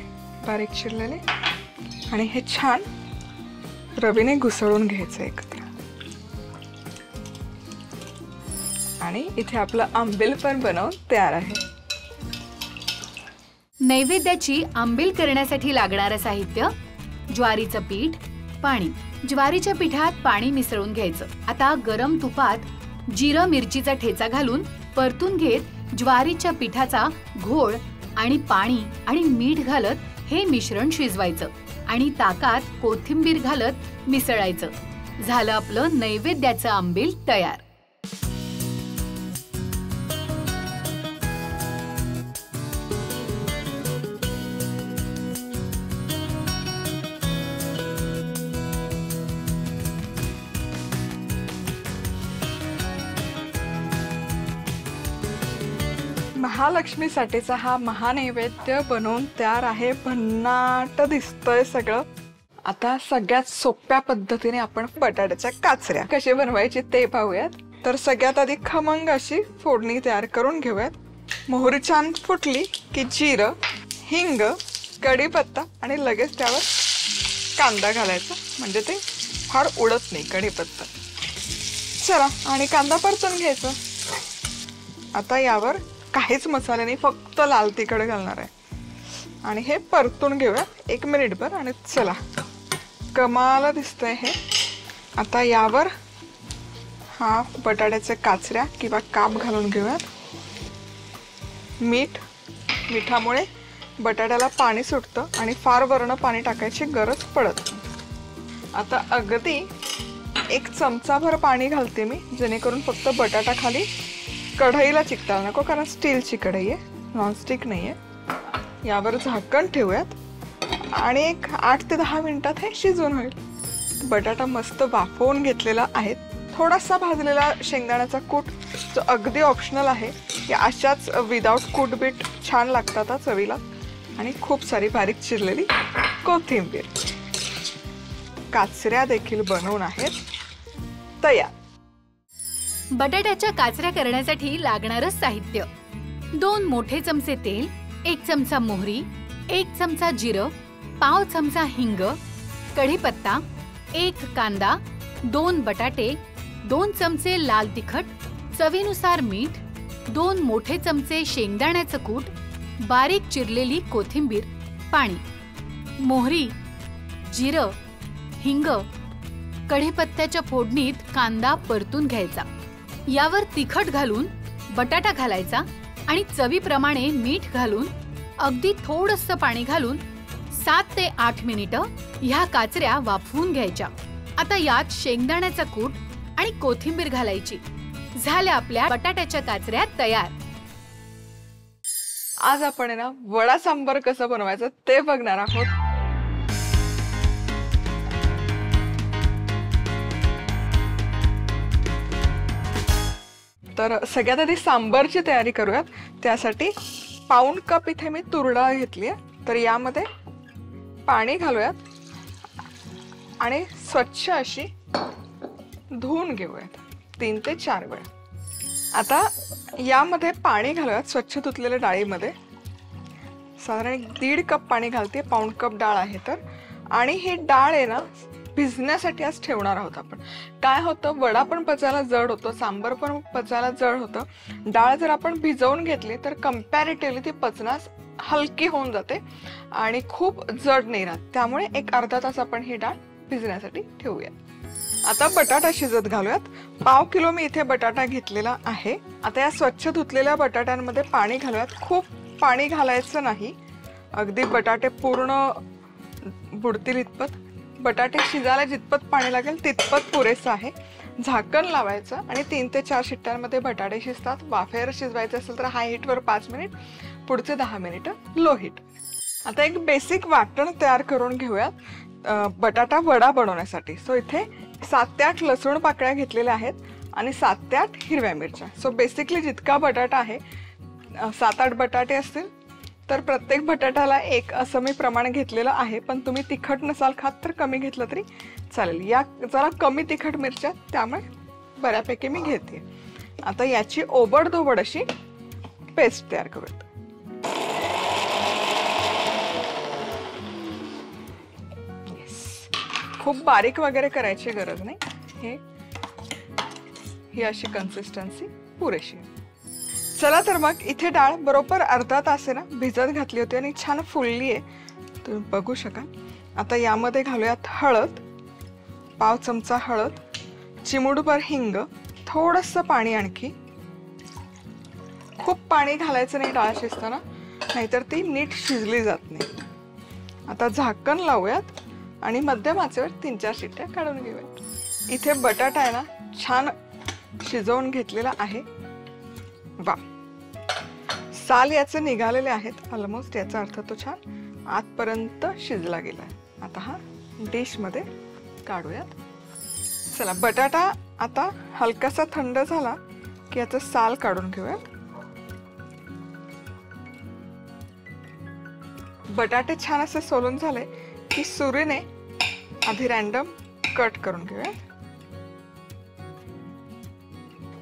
Speaker 1: बारीक चिरलेली आणि हे छान रवीने घुसळून घ्यायचं एकत्र। आणि इथे आपलं आंबील पण बनवून तयार आहे।
Speaker 2: नैवेद्याची आंबील करण्यासाठी लागणारं साहित्य: ज्वारीचं पीठ, पाणी। ज्वारीच्या पिठात पाणी मिसळून घ्यायचं। आता गरम तुपात जिरं, मिरचीचा ठेचा घालून परतून घेत ज्वारीच्या पिठाचा घोळ आणि पाणी आणि मीठ घालत हे मिश्रण शिजवायचं आणि ताकात कोथिंबीर घालत मिसळायचं। झालं आपलं नैवेद्याचं आंबील तयार।
Speaker 1: महालक्ष्मीसाठीचा हा महानैवेद्य बनवून तयार आहे। भन्नाट दिसतंय सगळं। आता सगळ्यात सोप्या पद्धतीने आपण बटाट्याच्या काचऱ्या कशी बनवायची ते पाहूयात। तर सगळ्यात आधी खमंग अशी फोडणी तयार करून घेऊयात। मोहरी छान फुटली की जिरं, हिंग, कढीपत्ता आणि लगेच त्यावर कांदा घालायचा, म्हणजे ते फार उडत नाही कढीपत्ता. चला, आणि कांदा परतून घ्यायचा. आता यावर काहीच मसाले नाही, फक्त लाल तिखट घालणार आहे आणि हे परतून घेऊया 1 मिनिटभर. आणि चला, कमाल दिसतंय हे. आता यावर हा बटाट्याच्या काचऱ्या किंवा काप घालून घेऊयात. मिठामुळे बटाट्याला पाणी सुटतं आणि फार वरण पाणी टाकायची गरज पडत नाही. आता अगदी 1 चमचाभर पाणी घालते मी, जेणेकरून फक्त बटाटा खाली कढईला चिकटायला नको, कारण स्टीलची कढई आहे, नॉनस्टिक नाही आहे. यावर झाकण ठेवूयात आणि एक 8 ते 10 मिनिटात हे शिजून होईल. बटाटा मस्त वाफवून घेतलेला आहे. थोडासा भाजलेला शेंगदाण्याचा कूट, जो अगदी ऑप्शनल आहे. या अशाच विदाउट कूट बीट छान लागतात चवीला. आणि खूप सारी बारीक चिरलेली कोथिंबीर. काचऱ्या देखील बनवून आहेत तयार.
Speaker 2: बटाट्याच्या काचऱ्या करण्यासाठी लागणारं साहित्य: 2 मोठे चमचे तेल, 1 चमचा मोहरी, 1 चमचा जिरं, पाव चमचा हिंग, कढीपत्ता, 1 कांदा, 2 बटाटे, 2 चमचे लाल तिखट, चवीनुसार मीठ, 2 मोठे चमचे शेंगदाण्याचं कूट, बारीक चिरलेली कोथिंबीर, पाणी. मोहरी, जिरं, हिंग, कढीपत्त्याच्या फोडणीत कांदा परतून घ्यायचा. यावर तिखट घालून बटाटा घालायचा आणि चवीप्रमाणे मीठ घालून अगदी थोडंसं पाणी घालून 7 ते 8 मिनिटं ह्या काचऱ्या वाफवून घ्यायच्या. आता यात शेंगदाण्याचा कूट आणि कोथिंबीर घालायची. झाल्या आपल्या बटाट्याच्या काचऱ्या तयार.
Speaker 1: आज आपण ना वडा सांबार कसं बनवायचं ते बघणार आहोत. तर सगळ्यात आधी सांबारची तयारी करूयात. त्यासाठी पाऊण कप इथे मी तूर डाळ घेतली आहे. तर यामध्ये पाणी घालूयात आणि स्वच्छ अशी धुवून घेऊयात 3 ते 4 वेळा. आता यामध्ये पाणी घालूयात स्वच्छ धुतलेल्या डाळीमध्ये. साधारण 1.5 कप पाणी घालते, पाऊण कप डाळ आहे तर. आणि ही डाळ आहे ना भिजण्यासाठी आज ठेवणार आहोत आपण. काय होतं, वडा पण पचायला जड होतो, सांबार पण पचायला जड होतं. डाळ जर आपण भिजवून घेतली तर कम्पॅरेटिव्हली ती पचण्यास हलकी होऊन जाते आणि खूप जड नाही राहत. त्यामुळे एक अर्धा तास आपण ही डाळ भिजण्यासाठी ठेवूया. आता बटाटा शिजत घालूयात. पाव किलो मी इथे बटाटा घेतलेला आहे. आता या स्वच्छ धुतलेल्या बटाट्यांमध्ये पाणी घालूयात. खूप पाणी घालायचं नाही, अगदी बटाटे पूर्ण बुडतील इतपत. बटाटे शिजायला जितपत पाणी लागेल तितपत पुरेसं आहे. झाकण लावायचं आणि 3 ते 4 शिट्ट्यांमध्ये बटाटे शिजतात. वाफेवर शिजवायचे असेल तर हाय हीटवर 5 मिनिट, पुढचे 10 मिनिटं लो हीट. आता एक बेसिक वाटण तयार करून घेऊयात बटाटा वडा बनवण्यासाठी. सो इथे 7 ते 8 लसूण पाकळ्या घेतलेल्या आहेत आणि 7 ते 8 हिरव्या मिरच्या. सो बेसिकली जितका बटाटा आहे, 7-8 बटाटे असतील तर प्रत्येक बटाट्याला 1 असं मी प्रमाण घेतलेलं आहे. पण तुम्ही तिखट नसाल खात तर कमी घेतलं तरी चालेल. या जरा कमी तिखट मिरच्या, त्यामुळे बऱ्यापैकी मी घेते. आता याची ओबडधोबड अशी पेस्ट तयार करूयात. खूप बारीक वगैरे करायची गरज नाही, ही अशी कन्सिस्टन्सी पुरेशी. चला तर मग इथे डाळ बरोबर अर्धा तास आहे ना भिजत घातली होती आणि छान फुलली आहे, तुम्ही बघू शकाल. आता यामध्ये घालूयात हळद, पाव चमचा हळद, चिमूटभर हिंग, थोडंसं पाणी. आणखी खूप पाणी घालायचं नाही डाळ शिजताना, नाहीतर ती नीट शिजली जात नाही. आता झाकण लावूयात आणि मध्यम आचेवर 3-4 शिट्ट्या काढून घेऊयात. इथे बटाटा आहे ना छान शिजवून घेतलेला आहे. वा, साल याचे निघालेले आहेत ऑलमोस्ट, याचा अर्थ तो छान आतपर्यंत शिजला गेला आहे. आता हा डिश मध्ये काढूयात. चला, बटाटा आता हलकासा थंड झाला की याचं साल काढून घेऊयात. बटाटे छान असे सोलून झाले की सुरीने आधी रॅन्डम कट करून घेऊयात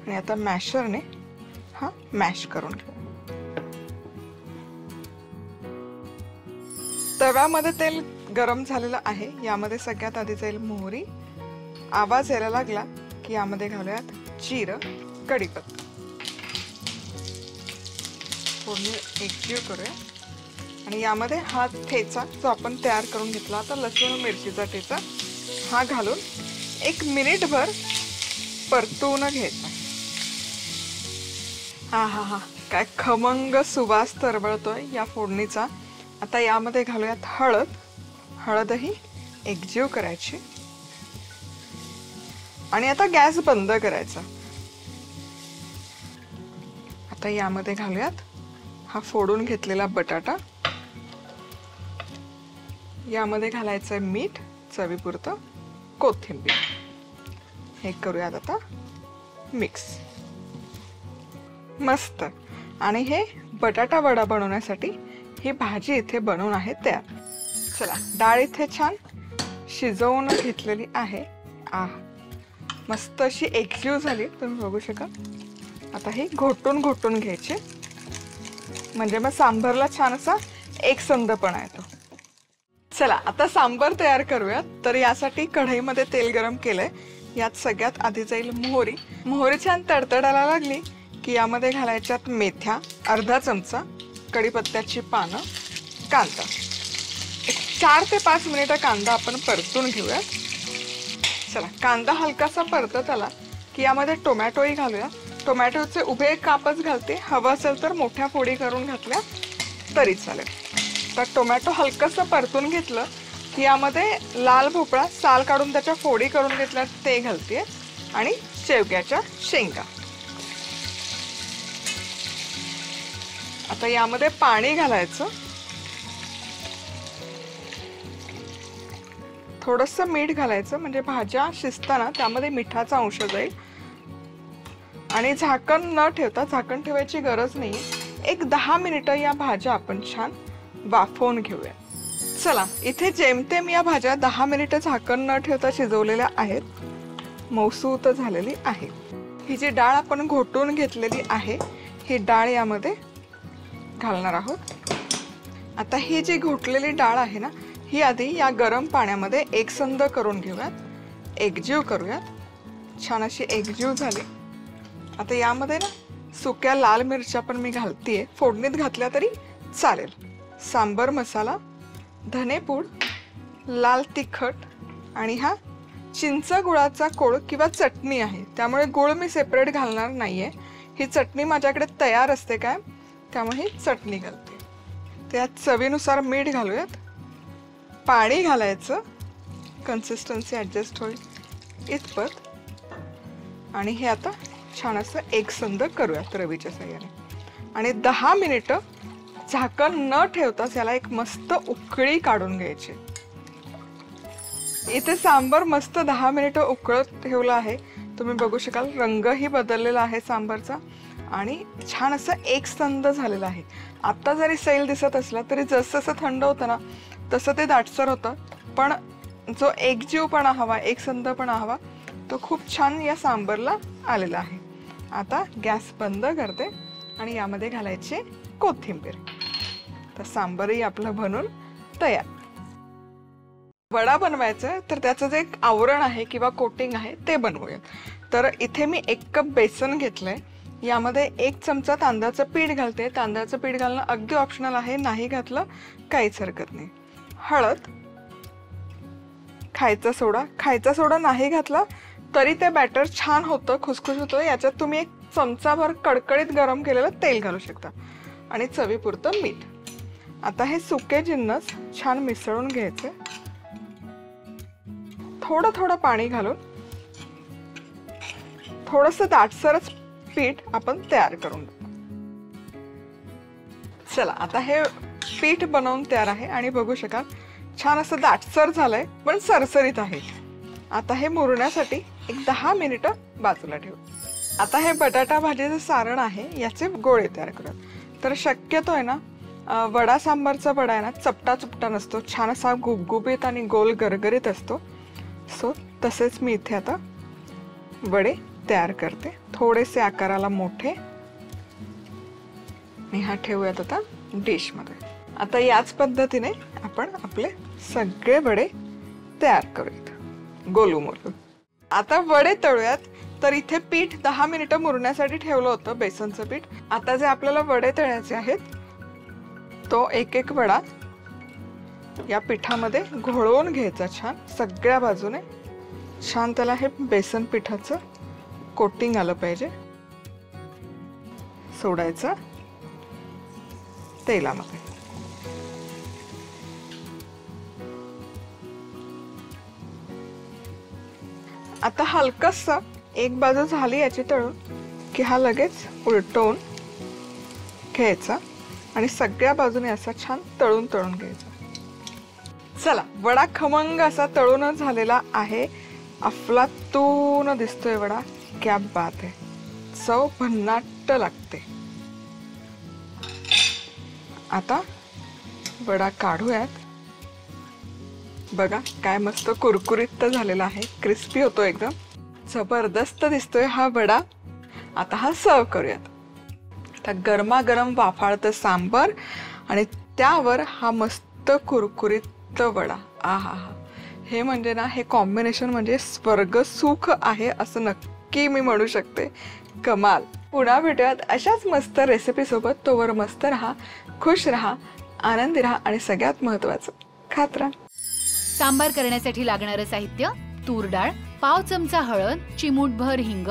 Speaker 1: आणि आता मॅशरने हा मॅश करून घेऊ. तव्यामध्ये तेल गरम झालेलं आहे. यामध्ये सगळ्यात आधी जाईल मोहरी. आवाज यायला लागला की यामध्ये घालूयात जिरं, कढीपत्ता. फोडणी एकजीव करूया आणि यामध्ये हा ठेचा जो आपण तयार करून घेतला होता, लसूण मिरचीचा ठेचा, हा घालून 1 मिनिटभर परतवून घ्यायचा. हा हा हा, काय खमंग सुवास तरबळतोय या फोडणीचा. आता यामध्ये घालूयात हळद. हळदही एकजीव करायची आणि आता गॅस बंद करायचा. आता यामध्ये घालूयात हा फोडून घेतलेला बटाटा. यामध्ये घालायचंय मीठ चवीपुरतं, कोथिंबीर. हे करूयात आता मिक्स. मस्त. आणि हे बटाटा वडा बनवण्यासाठी ही भाजी इथे बनवून आहे तयार. चला, डाळ इथे छान शिजवून घेतलेली आहे. मस्त अशी एकजीव झाली, तुम्ही बघू शकाल. आता ही घोटून घोटून घ्यायची, म्हणजे मग सांबरला छान असा एकसंधपणा येतो. चला, आता सांबर तयार करूयात. तर यासाठी कढईमध्ये तेल गरम केलंय. यात सगळ्यात आधी जाईल मोहरी. मोहरी छान तडतडायला लागली की यामध्ये घालायच्यात मेथ्या, अर्धा चमचा, कढीपत्त्याची पानं, कांदा. 4 ते 5 मिनिटं कांदा आपण परतून घेऊया. चला, कांदा हलकासा परतत आला की यामध्ये टोमॅटोही घालूया. टोमॅटोचे उभे कापच घालते, हवं असेल तर मोठ्या फोडी करून घातल्या तरी चालेल. तर टोमॅटो हलकंसं परतून घेतलं की यामध्ये लाल भोपळा साल काढून त्याच्या फोडी करून घेतल्या ते घालते आणि शेवग्याच्या शेंगा. आता यामध्ये पाणी घालायचं. थोडंसं मीठ घालायचं, म्हणजे भाज्या शिजताना त्यामध्ये मिठाचा अंश जाईल. आणि झाकण न ठेवता, झाकण ठेवायची गरज नाही, 10 मिनिटं या भाज्या आपण छान वाफवून घेऊया. चला, इथे जेमतेम या भाज्या 10 मिनिटं झाकण न ठेवता शिजवलेल्या आहेत, मऊसूत झालेली आहे. ही जी डाळ आपण घोटून घेतलेली आहे, ही डाळ यामध्ये घालणार आहोत. आता ही जी घोटलेली डाळ आहे ना, ही आधी या गरम पाण्यामध्ये एकसंध करून घेऊयात, एकजीव करूयात. छान अशी एकजीव झाली. आता यामध्ये ना सुक्या लाल मिरच्या पण मी घालतीये, फोडणीत घातल्या तरी चालेल. सांबर मसाला, धनेपूड, लाल तिखट आणि हा चिंच गुळाचा कोळ किंवा चटणी आहे, त्यामुळे गुळ मी सेपरेट घालणार नाहीये. ही चटणी माझ्याकडे तयार असते काय, त्यामुळे ही चटणी घालते. त्यात चवीनुसार मीठ घालूयात. पाणी घालायचं, कन्सिस्टन्सी ॲडजस्ट होईल इतपत. आणि हे आता छान असं एकसंध करूयात रवीच्या साह्याने. आणि 10 मिनिटं झाकण न ठेवताच याला एक मस्त उकळी काढून घ्यायची. इथे सांबर मस्त 10 मिनिटं उकळत ठेवलं आहे. तुम्ही बघू शकाल, रंगही बदललेला आहे सांबरचा आणि छान असं एकसंध झालेलं आहे. आता जरी सैल दिसत असला तरी जसं जसं थंड होतं ना तसं ते दाटसर होतं, पण जो एकजीवपणा हवा, एकसंधपणा हवा, तो खूप छान या सांबरला आलेला आहे. आता गॅस बंद करते आणि यामध्ये घालायचे कोथिंबीर. तर सांबरही आपलं बनून तयार. वडा बनवायचा तर त्याचं जे आवरण आहे किंवा कोटिंग आहे ते बनवूयात. तर इथे मी 1 कप बेसन घेतलंय. यामध्ये 1 चमचा तांदळाचं पीठ घालते. तांदळाचं पीठ घालणं अगदी ऑप्शनल आहे, नाही घातलं काहीच हरकत नाही. हळद, खायचा सोडा. खायचा सोडा नाही घातला तरी ते बॅटर छान होतं, खुसखुस होतं. याच्यात तुम्ही 1 चमचाभर कडकडीत गरम केलेलं तेल घालू शकता आणि चवीपुरतं मीठ. आता हे सुके जिन्नस छान मिसळून घ्यायचे. थोडं थोडं पाणी घालून थोडंसं दाटसरच पीठ आपण तयार करून घेऊ. चला, आता हे पीठ बनवून तयार आहे आणि बघू शकाल छान असं दाटसर झालंय, पण सरसरीत आहे. आता हे मुरण्यासाठी 10 मिनिटं बाजूला ठेवू. आता हे बटाटा भाजीचं सारण आहे, याचे गोळे तयार करूया. तर शक्यतो आहे ना, वडा सांबारचा वडा आहे ना चपटा चुपटा नसतो, छान असा गुबगुबीत आणि गोल गरगरीत असतो. सो तसेच मी इथे आता वडे तयार करते, थोडेसे आकाराला मोठे. आणि हा ठेवूयात आता डिशमध्ये. आता याच पद्धतीने आपण आपले सगळे वडे तयार करूयात गोलूमोलू. आता वडे तळूयात. तर इथे पीठ 10 मिनिटं मुरण्यासाठी ठेवलं होतं, बेसनचं पीठ. आता जे आपल्याला वडे तळायचे आहेत तो एक एक वडा या पिठामध्ये घोळवून घ्यायचा छान सगळ्या बाजूने. छान त्याला हे बेसन पिठाचं कोटिंग आलं पाहिजे. सोडायचं तेलामध्ये. आता हलकस एक बाजू झाली याची तळून की हा लगेच उलटवून घ्यायचा आणि सगळ्या बाजूने असा छान तळून तळून घ्यायचा. चला, वडा खमंग असा तळून झालेला आहे. अफलातून दिसतोय वडा. क्या बात आहे. चव भन्नाट लागते. आता वडा काढूयात. बघा काय मस्त कुरकुरीत झालेला आहे. क्रिस्पी होतो एकदम. जबरदस्त दिसतोय हा वडा. आता हा सर्व करूयात. आता गरमागरम वाफाळतं सांबार आणि त्यावर हा मस्त कुरकुरीत वडा. आहा हा, हे म्हणजे ना, हे कॉम्बिनेशन म्हणजे स्वर्ग सुख आहे असं नक्की मी म्हणू शकते. कमाल. पुन्हा भेटूयात अशाच मस्त रेसिपी सोबत. तोवर मस्त राहा, खुश राहा, आनंदी राहा आणि सगळ्यात महत्त्वाचं खात राहा.
Speaker 2: सांबार करण्यासाठी लागणारं साहित्य: तूर डाळ, पाव चमचा हळद, चिमूटभर हिंग,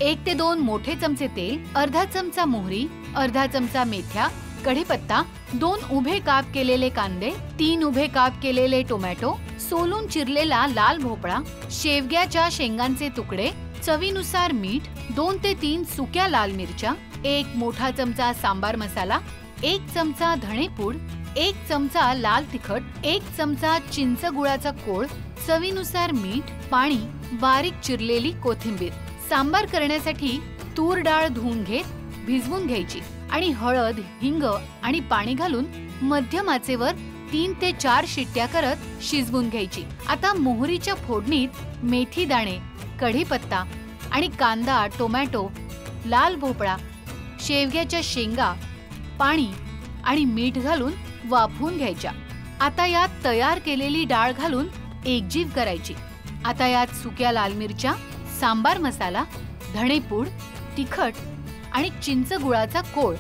Speaker 2: 1 ते 2 मोठे चमचे तेल, अर्धा चमचा मोहरी, अर्धा चमचा मेथ्या, कढीपत्ता, 2 उभे काप केलेले कांदे, 3 उभे काप केलेले टोमॅटो, सोलून चिरलेला लाल भोपळा, शेवग्याच्या शेंगांचे तुकडे, चवीनुसार मीठ, 2 ते 3 सुक्या लाल मिरच्या, 1 मोठा चमचा सांबार मसाला, 1 चमचा धणेपूड, 1 चमचा लाल तिखट, 1 चमचा चिंच गुळाचा कोळ, चवीनुसार मीठ, पाणी, बारीक चिरलेली कोथिंबीर. सांबार करण्यासाठी तूर डाळ धुवून घेत भिजवून घ्यायची आणि हळद, हिंग आणि पाणी घालून मध्यम आचेवर 3 ते 4 शिट्ट्या करत शिजवून घ्यायची. आता मोहरीच्या फोडणीत मेथी दाणे, कढीपत्ता आणि कांदा, टोमॅटो, लाल भोपळा, शेवग्याच्या शेंगा, पाणी आणि मीठ घालून वाफवून घ्यायच्या. आता यात तयार केलेली डाळ घालून एकजीव करायची. आता यात सुक्या लाल मिरच्या, सांबार मसाला, धणेपूड, तिखट आणि चिंच गुळाचा कोळ,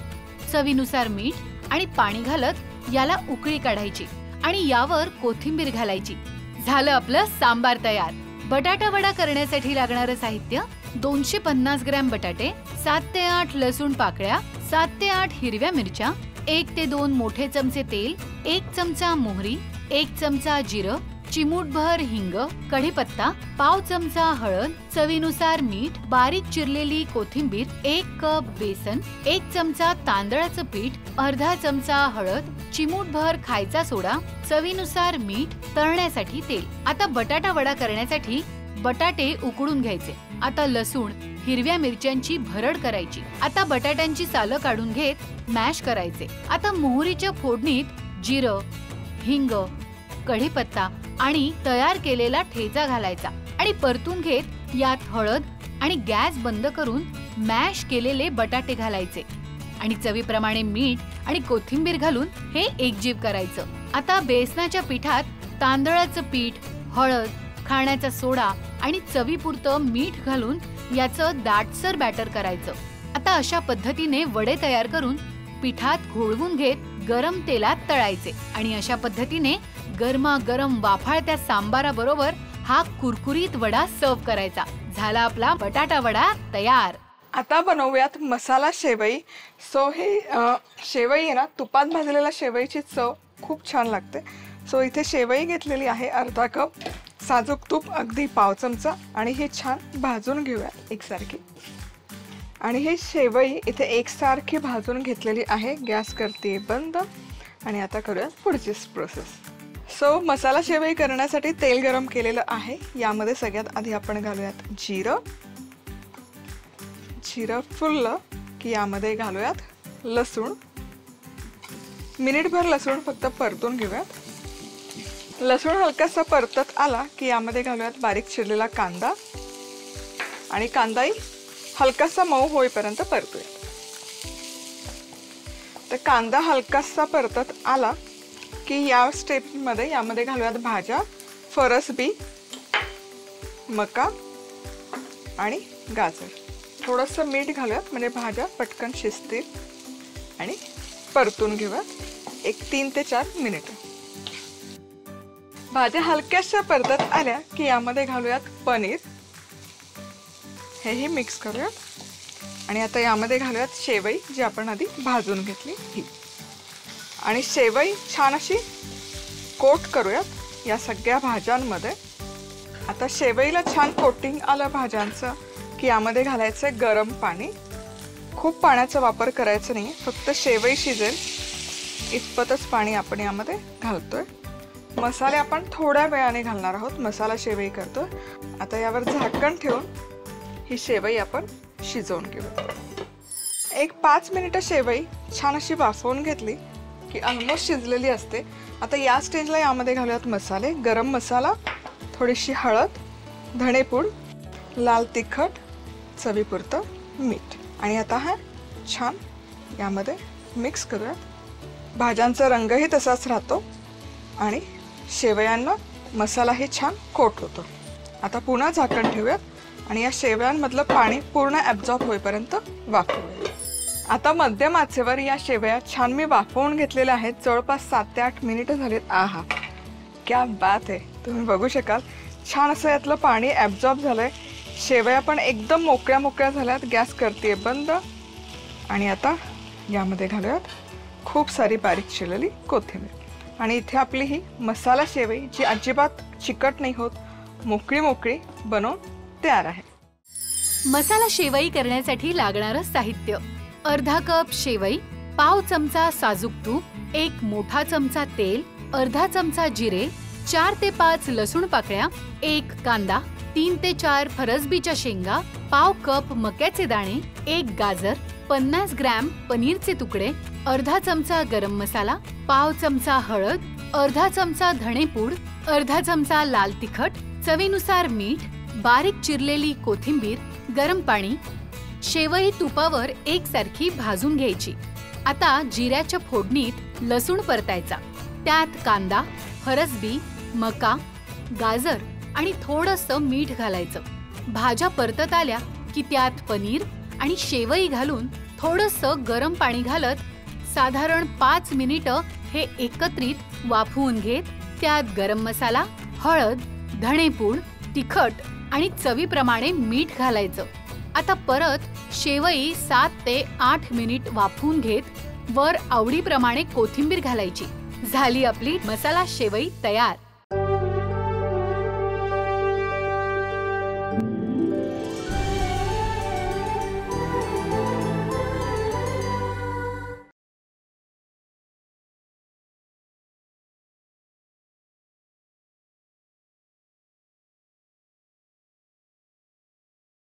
Speaker 2: चवीनुसार मीठ आणि पाणी घालत याला उकळी काढायची आणि यावर कोथिंबीर घालायची. झालं आपलं सांबार तयार. बटाटा वडा करण्यासाठी लागणारं साहित्य: 250 ग्रॅम बटाटे, 7 ते 8 लसूण पाकळ्या, 7 ते 8 हिरव्या मिरच्या, 1 ते 2 मोठे चमचे तेल, 1 चमचा मोहरी, 1 चमचा जिरं, चिमूटभर हिंग, कढीपत्ता, पाव चमचा हळद, चवीनुसार मीठ, बारीक चिरलेली कोथिंबीर, 1 कप बेसन, 1 चमचा तांदळाचं पीठ, अर्धा चमचा हळद, चिमूटभर खायचा सोडा, चवीनुसार मीठ, तळण्यासाठी तेल. आता बटाटा वडा करण्यासाठी बटाटे उकडून घ्यायचे. आता लसूण, हिरव्या मिरच्यांची भरड करायची. आता बटाट्यांची सालं काढून घेत मॅश करायचे. आता मोहरीच्या फोडणीत जिरं, हिंग, कढीपत्ता आणि तयार केलेला ठेचा घालायचा आणि परतून घेत यात हळद आणि गॅस बंद करून मॅश केलेले बटाटे घालायचे आणि चवीप्रमाणे मीठ आणि कोथिंबीर घालून हे एकजीव करायचं. आता बेसनाच्या पिठात तांदळाचं पीठ, हळद, खाण्याचा सोडा आणि चवीपुरतं मीठ घालून याचं दाटसर बॅटर करायचं. आता अशा पद्धतीने वडे तयार करून पिठात घोळवून घेत गरम तेलात तळायचे आणि अशा पद्धतीने गरमागरम वाफाळत्या सांबाराबरोबर हा कुरकुरीत वडा सर्व करायचा. झाला आपला बटाटा वडा तयार.
Speaker 1: आता बनवूयात मसाला शेवई. सो हे शेवई आहे ना, तुपात भाजलेल्या शेवईची चव खूप छान लागते. सो इथे शेवई घेतलेली आहे अर्धा कप, साजूक तूप अगदी पाव चमचा आणि हे छान भाजून घेऊया एकसारखी. आणि हे शेवई इथे एकसारखी भाजून घेतलेली आहे. गॅस करते बंद आणि आता करूया पुढची प्रोसेस. सो मसाला शेवई करण्यासाठी तेल गरम केलेलं आहे. यामध्ये सगळ्यात आधी आपण घालूयात जिरं. जिरं फुललं की यामध्ये घालूयात लसूण. मिनिटभर लसूण फक्त परतून घेऊयात. लसूण हलकासा परतत आला की यामध्ये घालूयात बारीक चिरलेला कांदा आणि कांदाही हलकासा मऊ होईपर्यंत परतूयात. तर कांदा हलकासा परतत आला की या स्टेपमध्ये यामध्ये घालूयात भाज्या, फरसबी, मका आणि गाजर. थोडंसं मीठ घालूयात म्हणजे भाज्या पटकन शिजतील आणि परतून घेऊयात 3 ते 4 मिनिटं. भाज्या हलक्याशा परतत आल्या की यामध्ये घालूयात पनीर. हेही मिक्स करूयात आणि आता यामध्ये घालूयात शेवई जी आपण आधी भाजून घेतली ही. आणि शेवई छान अशी कोट करूयात या सगळ्या भाज्यांमध्ये. आता शेवईला छान कोटिंग आलं भाज्यांचं की यामध्ये घालायचं गरम पाणी. खूप पाण्याचा वापर करायचा नाही, फक्त शेवई शिजेल इतपतच पाणी आपण यामध्ये घालतोय. मसाले आपण थोड्या वेळाने घालणार आहोत, मसाला शेवई करतोय. आता यावर झाकण ठेवून ही शेवई आपण शिजवून घेऊ. 5 मिनिटं शेवई छान अशी वाफवून घेतली की ऑलमोस्ट शिजलेली असते. आता या स्टेजला यामध्ये घालूयात मसाले. गरम मसाला, थोडीशी हळद, धणेपूड, लाल तिखट, चवीपुरतं मीठ. आणि आता हा छान यामध्ये मिक्स करूयात. भाज्यांचा रंगही तसाच राहतो आणि शेवयांना मसालाही छान कोट होतो. आता पुन्हा झाकण ठेवूयात आणि या शेवयांमधलं पाणी पूर्ण ॲब्झॉर्ब होईपर्यंत वाफवूया. आता मध्यम आचेवर या शेवया छान मी वाफवून घेतलेल्या आहेत. जवळपास 7 ते 8 मिनिटं झालीत. आहा, क्या बात आहे. तुम्ही बघू शकाल छान असं यातलं पाणी ॲब्झॉर्ब झालंय. शेवया पण एकदम मोकळ्या मोकळ्या झाल्यात. गॅस करते बंद. आणि आता यामध्ये घालूयात खूप सारी बारीक चिरलेली कोथिंबीर. आणि इथे आपली ही मसाला शेवई जी अजिबात चिकट नाही होत, मोकळी मोकळी बनवून तयार आहे.
Speaker 2: मसाला शेवई करण्यासाठी लागणारं साहित्य: अर्धा कप शेवई, पाव चमचा साजूक तूप, 1 मोठा चमचा तेल, अर्धा चमचा जिरे, 4 ते 5 लसूण पाकळ्या, 1 कांदा, 3 ते 4 फरसबीच्या शेंगा, पाव कप मक्याचे दाणे, 1 गाजर, 50 ग्रॅम पनीरचे तुकडे, अर्धा चमचा गरम मसाला, पाव चमचा हळद, अर्धा चमचा धणेपूड, अर्धा चमचा लाल तिखट, चवीनुसार मीठ, बारीक चिरलेली कोथिंबीर, गरम पाणी. शेवई तुपावर एकसारखी भाजून घ्यायची. आता जिऱ्याच्या फोडणीत लसूण परतायचा. त्यात कांदा, फरसबी, मका, गाजर आणि थोडंसं मीठ घालायचं. भाज्या परतत आल्या की त्यात पनीर आणि शेवई घालून थोडंसं गरम पाणी घालत साधारण 5 मिनिटं हे एकत्रित वाफवून घेत त्यात गरम मसाला, हळद, धणेपूड, तिखट आणि चवीप्रमाणे मीठ घालायचं. आता परत शेवई 7 ते 8 मिनिट वाफवून घेत वर आवडीप्रमाणे कोथिंबीर घालायची. झाली आपली मसाला शेवई तयार.